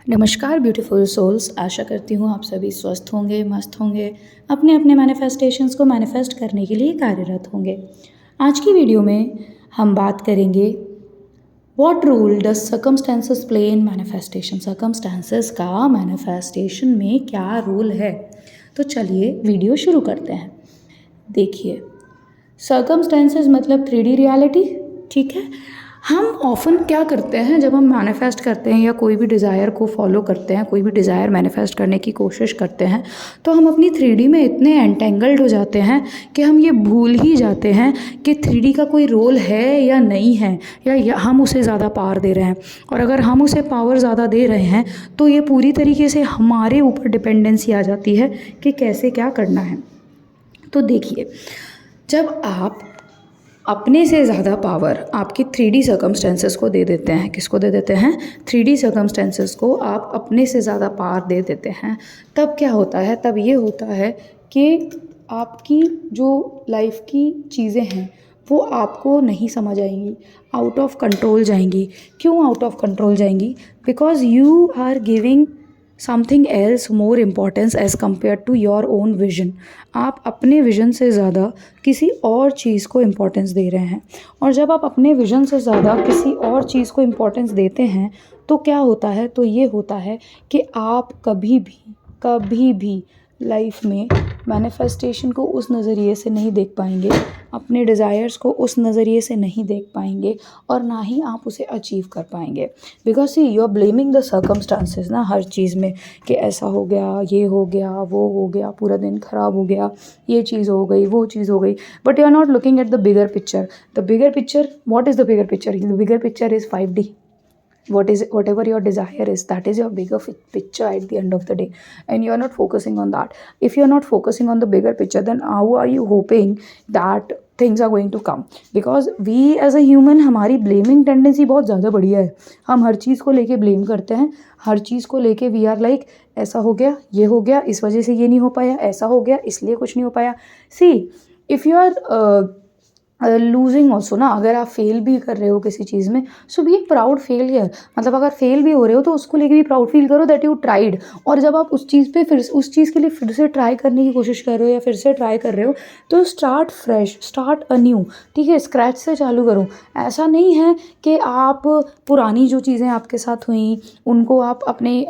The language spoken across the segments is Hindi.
नमस्कार ब्यूटीफुल सोल्स, आशा करती हूँ आप सभी स्वस्थ होंगे, मस्त होंगे, अपने अपने मैनिफेस्टेशंस को मैनिफेस्ट करने के लिए कार्यरत होंगे। आज की वीडियो में हम बात करेंगे what role does circumstances play in manifestation. Circumstances का मैनिफेस्टेशन में क्या रोल है। तो चलिए वीडियो शुरू करते हैं। देखिए, सर्कमस्टेंसेस मतलब 3D रियलिटी, ठीक है। हम ऑफन क्या करते हैं जब हम मैनिफेस्ट करते हैं या कोई भी डिज़ायर को फॉलो करते हैं, कोई भी डिज़ायर मैनिफेस्ट करने की कोशिश करते हैं, तो हम अपनी 3D में इतने एंटेंगल्ड हो जाते हैं कि हम ये भूल ही जाते हैं कि 3D का कोई रोल है या नहीं है, या हम उसे ज़्यादा पावर दे रहे हैं। और अगर हम उसे पावर ज़्यादा दे रहे हैं तो ये पूरी तरीके से हमारे ऊपर डिपेंडेंसी आ जाती है कि कैसे क्या करना है। तो देखिए, जब आप अपने से ज़्यादा पावर आपकी 3D सर्कमस्टेंसेस को दे देते हैं, किसको दे देते हैं? 3D सर्कमस्टेंसेस को आप अपने से ज़्यादा पावर दे देते हैं, तब क्या होता है? तब ये होता है कि आपकी जो लाइफ की चीज़ें हैं वो आपको नहीं समझ आएंगी, आउट ऑफ कंट्रोल जाएंगी। क्यों आउट ऑफ कंट्रोल जाएंगी? Because you are giving something else more importance as compare to your own vision. आप अपने विजन से ज़्यादा किसी और चीज़ को इम्पोर्टेंस दे रहे हैं, और जब आप अपने विजन से ज़्यादा किसी और चीज़ को इम्पोर्टेंस देते हैं तो क्या होता है? तो ये होता है कि आप कभी भी लाइफ में मैनिफेस्टेशन को उस नज़रिए से नहीं देख पाएंगे, अपने डिज़ायर्स को उस नज़रिए से नहीं देख पाएंगे, और ना ही आप उसे अचीव कर पाएंगे। Because see you are blaming the circumstances ना, हर चीज़ में कि ऐसा हो गया, ये हो गया, वो हो गया, पूरा दिन ख़राब हो गया, ये चीज़ हो गई, वो चीज़ हो गई, but you are not looking at the bigger picture. The bigger picture, what is the bigger picture? The bigger picture is 5D. Whatever your desire is, that is your bigger picture at the end of the day, and you are not focusing on that. If you are not focusing on the bigger picture, then how are you hoping that things are going to come? Because we as a human, हमारी blaming tendency बहुत ज़्यादा बढ़िया है। हम हर चीज़ को लेके blame करते हैं, हर चीज़ को लेके we are like ऐसा हो गया, ये हो गया, इस वजह से ये नहीं हो पाया, ऐसा हो गया इसलिए कुछ नहीं हो पाया। See, if you are losing also ना, अगर आप फेल भी कर रहे हो किसी चीज़ में, सो बी ए प्राउड फेलियर। मतलब अगर फेल भी हो रहे हो तो उसको लेके भी प्राउड फील करो दैट यू ट्राइड। और जब आप उस चीज़ पे फिर उस चीज़ के लिए फिर से ट्राई करने की कोशिश कर रहे हो या फिर से ट्राई कर रहे हो, तो स्टार्ट फ्रेश, स्टार्ट अन्यू, ठीक है। स्क्रैच से चालू करो। ऐसा नहीं है कि आप पुरानी जो चीज़ें आपके साथ हुई उनको आप अपने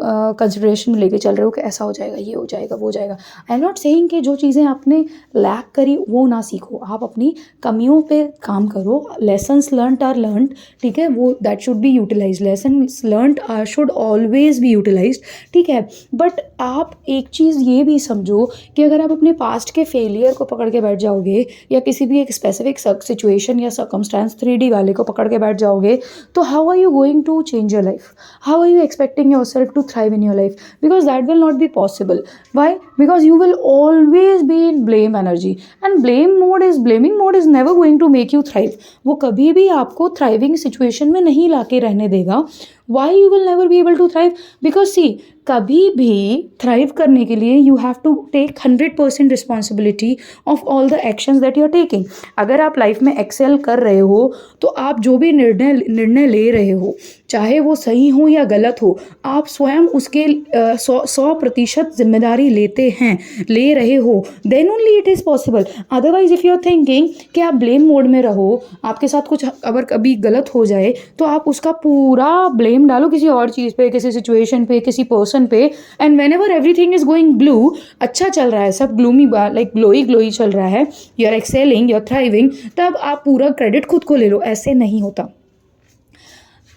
कंसिडरेशन में लेके चल रहे हो कि ऐसा हो जाएगा, ये हो जाएगा, वो हो जाएगा। आई एम नॉट सेइंग कि जो चीज़ें आपने लैक करी वो ना सीखो, आप अपनी कमियों पे काम करो। लेसन्स लर्नड आर लर्नड, ठीक है, वो that should be utilise. Lessons learned should always be utilise, ठीक है। बट आप एक चीज़ ये भी समझो कि अगर आप अपने पास्ट के फेलियर को पकड़ के बैठ जाओगे या किसी भी एक स्पेसिफिक सिचुएशन या सर्कमस्टांस 3D वाले को पकड़ के बैठ जाओगे, तो how are you going to change your life? How are you expecting yourself to thrive in your life? Because that will not be possible. Why? Because you will always be in blame energy, and blaming mode is never going to make you thrive. वो कभी भी आपको thriving situation में नहीं लाके रहने देगा। Why you will never be able to thrive? Because see, कभी भी थ्राइव करने के लिए you have to take 100% responsibility of all the actions that you are taking. अगर आप लाइफ में एक्सेल कर रहे हो तो आप जो भी निर्णय ले रहे हो, चाहे वो सही हो या गलत हो, आप स्वयं उसके 100% जिम्मेदारी ले रहे हो, then only it is possible. Otherwise if you are thinking कि आप ब्लेम मोड में रहो, आपके साथ कुछ अगर कभी गलत हो जाए तो आप उसका पूरा ब्लेम डालो किसी और चीज़ पे, किसी सिचुएशन पे, किसी पर्सन पे, and when ever everything is going blue, अच्छा चल रहा है सब, ग्लूमी लाइक ग्लोई चल रहा है, you are excelling, you are thriving, तब आप पूरा क्रेडिट खुद को ले लो। ऐसे नहीं होता।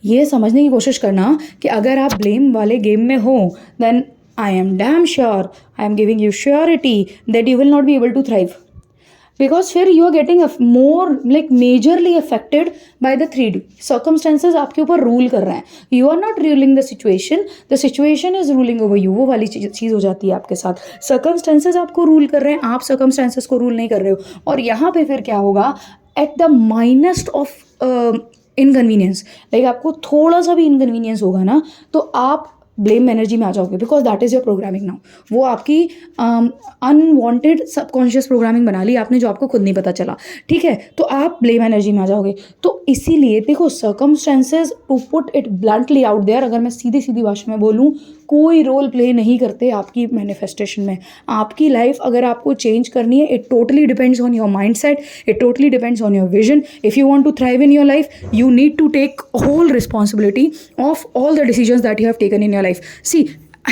ये समझने की कोशिश करना कि अगर आप ब्लेम वाले गेम में हो, then I am damn sure, I am giving you surety that you will not be able to thrive. Because फिर you are getting more like majorly affected by the 3D circumstances. आपके ऊपर रूल कर रहे हैं, you are not ruling the situation is ruling over you. वो वाली चीज़ हो जाती है आपके साथ। सर्कमस्टेंसेज आपको रूल कर रहे हैं, आप सर्कमस्टेंसेज को रूल नहीं कर रहे हो। और यहाँ पे फिर क्या होगा? At the minutest of inconvenience, like आपको थोड़ा सा भी इनकन्वीनियंस होगा ना, तो आप ब्लेम एनर्जी में आ जाओगे, because that is your programming now. वो आपकी अनवांटेड सबकॉन्शियस प्रोग्रामिंग बना ली आपने, जो आपको खुद नहीं पता चला, ठीक है। तो आप ब्लेम एनर्जी में आ जाओगे। तो इसीलिए देखो, circumstances, to put it bluntly out there, अगर मैं सीधी सीधी भाषा में बोलूँ, कोई रोल प्ले नहीं करते आपकी मैनिफेस्टेशन में। आपकी लाइफ अगर आपको चेंज करनी है, it totally depends on your mind set, it totally depends on your vision. If you want to thrive in your life, you need to take whole responsibility of all the decisions that you have taken in your life. See,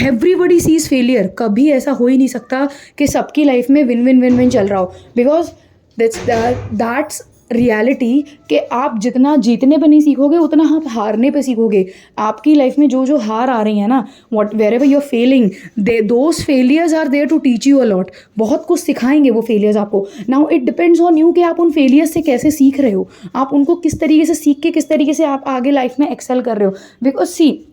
everybody sees failure. कभी ऐसा हो ही नहीं सकता कि सबकी लाइफ में विन विन विन विन चल रहा हो, बिकॉज दैट्स रियलिटी कि आप जितना जीतने पे नहीं सीखोगे, उतना आप हारने पे सीखोगे। आपकी लाइफ में जो जो हार आ रही है ना, what where ever you are failing, those failures are there to teach you a lot. बहुत कुछ सिखाएंगे वो फेलियर्स आपको। Now it depends on you कि आप उन फेलियर्स से कैसे सीख रहे हो, आप उनको किस तरीके से सीख के किस तरीके से आप आगे लाइफ में एक्सेल कर रहे हो। बिकॉज सी,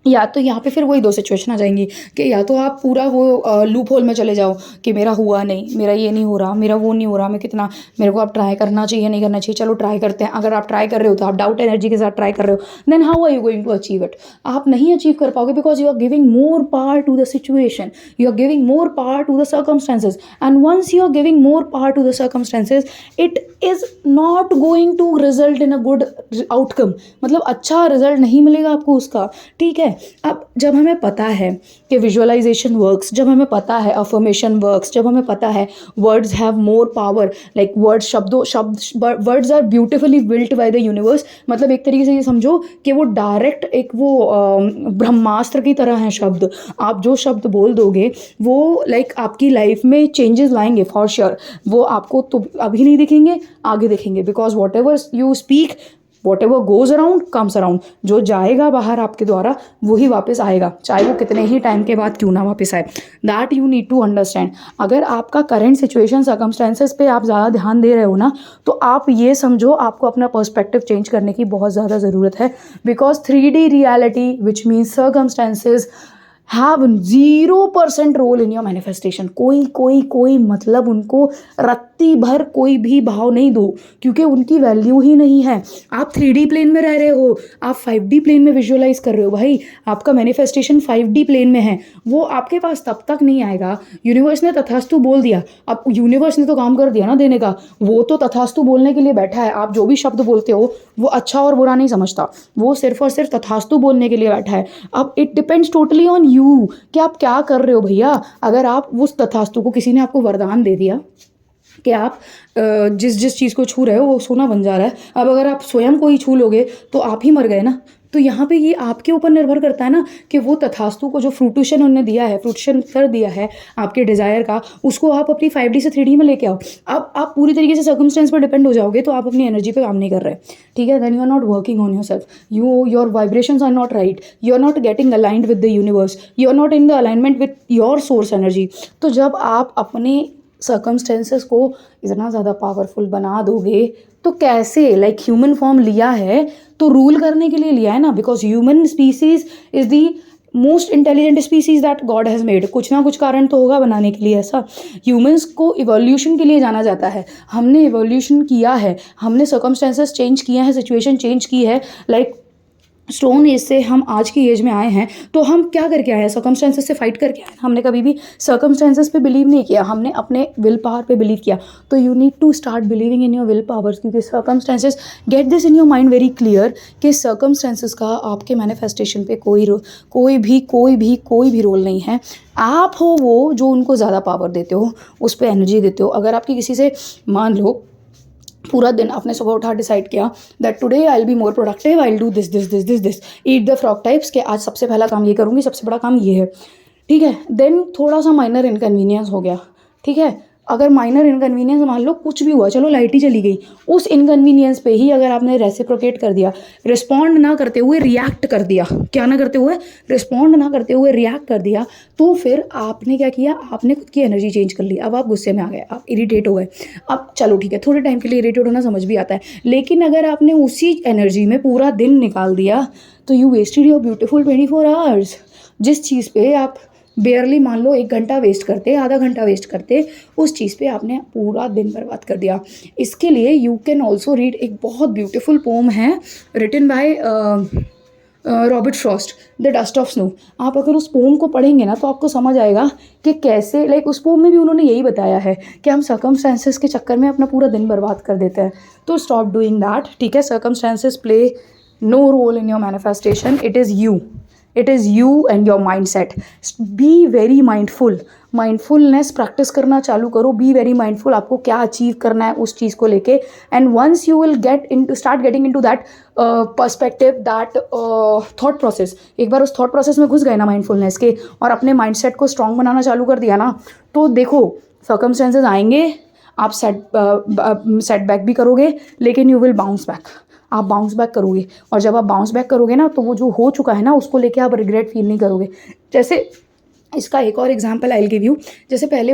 या तो यहाँ पे फिर वही दो सिचुएशन आ जाएंगी कि या तो आप पूरा वो लूप होल में चले जाओ कि मेरा हुआ नहीं, मेरा ये नहीं हो रहा, मेरा वो नहीं हो रहा, मैं कितना, मेरे को अब ट्राई करना चाहिए नहीं करना चाहिए, चलो ट्राई करते हैं। अगर आप ट्राई कर रहे हो तो आप डाउट एनर्जी के साथ ट्राई कर रहे हो, then how are you going to achieve it? आप नहीं अचीव कर पाओगे, because you are giving more power to the situation, you are giving more power to the circumstances, and once you are giving more power to the circumstances, it is not going to result in a good outcome. मतलब अच्छा रिजल्ट नहीं मिलेगा आपको उसका, ठीक है। अब जब हमें पता है कि विजुअलाइजेशन वर्क्स, जब हमें पता है अफर्मेशन वर्क्स, जब हमें पता है words have more power, like words, words are beautifully built by the universe. मतलब एक तरीके से ये समझो कि वो डायरेक्ट एक वो ब्रह्मास्त्र की तरह है शब्द। आप जो शब्द बोल दोगे वो लाइक आपकी लाइफ में चेंजेस लाएंगे फॉर श्योर। वो आपको तो अभी नहीं दिखेंगे, आगे दिखेंगे, because what ever you speak, what ever goes around comes around. जो जाएगा बाहर आपके द्वारा वही वापस आएगा, चाहे वो कितने ही टाइम के बाद क्यों ना वापस आए। That you need to understand. अगर आपका करंट सिचुएशन सर्कमस्टेंसेस पे आप ज़्यादा ध्यान दे रहे हो ना, तो आप ये समझो आपको अपना पर्सपेक्टिव चेंज करने की बहुत ज़्यादा ज़रूरत है। Because 3D reality which means circumstances have 0% role in your manifestation. कोई मतलब उनको रत्ती भर कोई भी भाव नहीं दो, क्योंकि उनकी वैल्यू ही नहीं है। आप 3D प्लेन में रह रहे हो, आप 5D प्लेन में विजुअलाइज कर रहे हो, भाई आपका मैनिफेस्टेशन 5D प्लेन में है, वो आपके पास तब तक नहीं आएगा। यूनिवर्स ने तथास्तु बोल दिया, अब यूनिवर्स ने तो काम कर दिया ना देने का, वो तो तथास्तु बोलने के लिए बैठा है। आप जो भी शब्द बोलते हो वो अच्छा और बुरा नहीं समझता, वो सिर्फ और सिर्फ तथास्तु बोलने के लिए बैठा है। अब it depends totally on you कि आप क्या कर रहे हो भैया। अगर आप उस तथास्तु को, किसी ने आपको वरदान दे दिया कि आप जिस जिस चीज़ को छू रहे हो वो सोना बन जा रहा है, अब अगर आप स्वयं को ही छू लोगे तो आप ही मर गए ना। तो यहाँ पे ये आपके ऊपर निर्भर करता है ना कि वो तथास्तु को जो फ्रूटूशन उन्होंने दिया है, फ्रूटूशन कर दिया है आपके डिज़ायर का, उसको आप अपनी 5D से 3D में लेके आओ। अब आप पूरी तरीके से सर्कमस्टेंस पर डिपेंड हो जाओगे तो आप अपनी एनर्जी पे काम नहीं कर रहे, ठीक है। Then you are not working on yourself, your vibrations are not right, you are not getting aligned with the universe, you are not in the alignment with your source energy. तो जब आप अपने सर्कमस्टेंसेस को इतना ज़्यादा पावरफुल बना दोगे तो कैसे, लाइक ह्यूमन फॉर्म लिया है तो रूल करने के लिए लिया है ना, because human species is the most intelligent species that God has made. कुछ ना कुछ कारण तो होगा बनाने के लिए ऐसा। ह्यूमंस को इवोल्यूशन के लिए जाना जाता है, हमने इवोल्यूशन किया है, हमने सर्कमस्टेंसेस चेंज किए हैं, सिचुएशन चेंज की है। लाइक स्टोन एज से हम आज की एज में आए हैं, तो हम क्या करके आए हैं, सर्कमस्टेंसेस से फाइट करके आए हैं। हमने कभी भी सर्कमस्टेंसेस पे बिलीव नहीं किया, हमने अपने विल पावर पे बिलीव किया। तो you need to start believing in your will powers, क्योंकि circumstances, get this in your mind very clear कि सर्कमस्टेंसेस का आपके मैनिफेस्टेशन पे कोई भी रोल नहीं है। आप हो वो जो उनको ज़्यादा पावर देते हो, उस पर एनर्जी देते हो। अगर आपकी किसी से, मान लो पूरा दिन आपने सुबह उठा डिसाइड किया that today I will be more productive, I will do this, eat the frog types, के आज सबसे पहला काम ये करूँगी, सबसे बड़ा काम ये है, ठीक है। देन थोड़ा सा माइनर इनकन्वीनियंस हो गया, ठीक है। अगर माइनर इनकन्वीनियंस, मान लो कुछ भी हुआ, चलो लाइट ही चली गई, उस इनकन्वीनियंस पे ही अगर आपने रेसिप्रोकेट कर दिया, रिस्पॉन्ड ना करते हुए रिएक्ट कर दिया, क्या ना करते हुए, रिस्पॉन्ड ना करते हुए रिएक्ट कर दिया, तो फिर आपने क्या किया, आपने खुद की एनर्जी चेंज कर ली। अब आप गुस्से में आ गए, आप इरिटेट हो गए। अब चलो ठीक है, थोड़े टाइम के लिए इरिटेट होना समझ भी आता है, लेकिन अगर आपने उसी एनर्जी में पूरा दिन निकाल दिया तो you wasted your beautiful 24 hours. जिस चीज़ पे आप बेयरली, मान लो 1 घंटा वेस्ट करते, आधा घंटा वेस्ट करते, उस चीज़ पे आपने पूरा दिन बर्बाद कर दिया। इसके लिए यू कैन ऑल्सो रीड, एक बहुत ब्यूटीफुल पोम है written by Robert Frost the dust of snow. आप अगर उस पोम को पढ़ेंगे ना तो आपको समझ आएगा कि कैसे लाइक उस पोम में भी उन्होंने यही बताया है कि हम सर्कमस्टेंसेस के चक्कर में अपना पूरा दिन बर्बाद कर देते हैं। तो स्टॉप डूइंग दैट, ठीक है। Circumstances play no role in your manifestation, it is you, it is you and your mind set. Be very mindful, mindfulness practice करना चालू करो। बी वेरी माइंडफुल, आपको क्या अचीव करना है उस चीज़ को लेके। And once you will get in to start getting in to that perspective, that thought process, एक बार उस थॉट प्रोसेस में घुस गए ना माइंडफुलनेस के, और अपने माइंड सेट को स्ट्रॉन्ग बनाना चालू कर दिया ना, तो देखो सर्कमस्टेंसेज आएंगे, आप सेटबैक भी करोगे, लेकिन यू विल बाउंस बैक, आप बाउंस बैक करोगे। और जब आप बाउंस बैक करोगे ना, तो वो जो हो चुका है ना उसको लेके आप रिग्रेट फील नहीं करोगे। जैसे इसका एक और example I will give you. जैसे पहले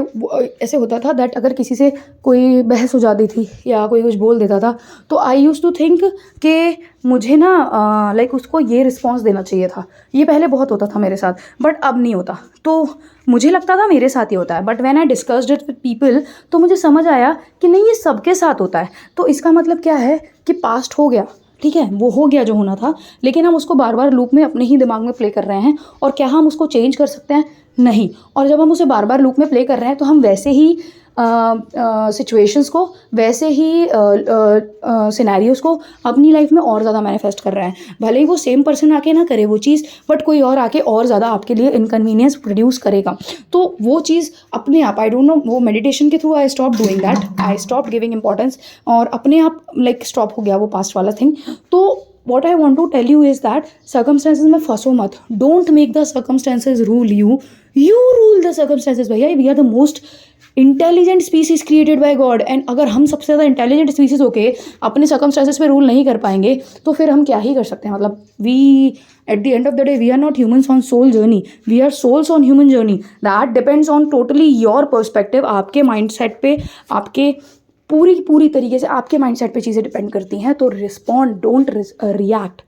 ऐसे होता था दैट अगर किसी से कोई बहस हो जाती थी या कोई कुछ बोल देता था, तो आई यूज़ टू थिंक कि मुझे ना लाइक उसको ये रिस्पॉन्स देना चाहिए था। ये पहले बहुत होता था मेरे साथ, बट अब नहीं होता। तो मुझे लगता था मेरे साथ ही होता है, but when I discussed it with people, तो मुझे समझ आया कि नहीं, ये सबके साथ होता है। तो इसका मतलब क्या है कि पास्ट हो गया, ठीक है, वो हो गया जो होना था, लेकिन हम उसको बार बार लूप में अपने ही दिमाग में प्ले कर रहे हैं। और क्या हम उसको चेंज कर सकते हैं? नहीं। और जब हम उसे बार बार लूप में प्ले कर रहे हैं, तो हम वैसे ही सिचुएशंस को, वैसे ही सिनेरियोज़ को अपनी लाइफ में और ज़्यादा मैनिफेस्ट कर रहे हैं। भले ही वो सेम पर्सन आके ना करे वो चीज़, बट कोई और आके और ज़्यादा आपके लिए इनकन्वीनियंस प्रोड्यूस करेगा। तो वो चीज़ अपने आप, आई डोंट नो, वो मेडिटेशन के through I stop doing that, I stop giving importance, और अपने आप लाइक स्टॉप हो गया वो पास्ट वाला थिंग। तो what I want to tell you is that circumstances में फंसो मत। Don't make the circumstances rule you. You rule the circumstances भैया। We are the most intelligent species created by God. And अगर हम सबसे ज़्यादा इंटेलिजेंट स्पीसीज होके अपने सर्कमस्टेंसेस पे रूल नहीं कर पाएंगे, तो फिर हम क्या ही कर सकते हैं। मतलब we at the end of the day we are not humans on soul journey, we are souls on human journey. That depends on totally your perspective. आपके माइंड सेट पे, आपके पूरी तरीके से आपके माइंडसेट पे चीज़ें डिपेंड करती हैं। तो रिस्पॉन्ड, डोंट रिएक्ट,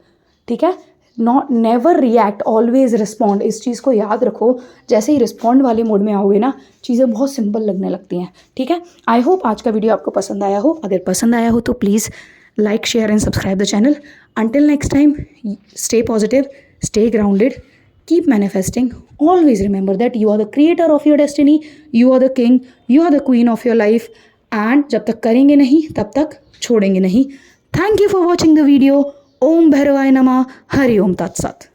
ठीक है। Not never react, always respond. इस चीज़ को याद रखो। जैसे ही रिस्पॉन्ड वाले मोड में आओगे ना, चीज़ें बहुत सिंपल लगने लगती हैं, ठीक है। आई होप आज का वीडियो आपको पसंद आया हो। अगर पसंद आया हो तो please like, share and subscribe the channel. Until next time, stay positive, stay grounded, keep manifesting. Always remember that you are the creator of your destiny, you are the king, you are the queen of your life. And जब तक करेंगे नहीं तब तक छोड़ेंगे नहीं। Thank you for watching the video. ओम भैरवाय नमः। हरि ओम तत्सत।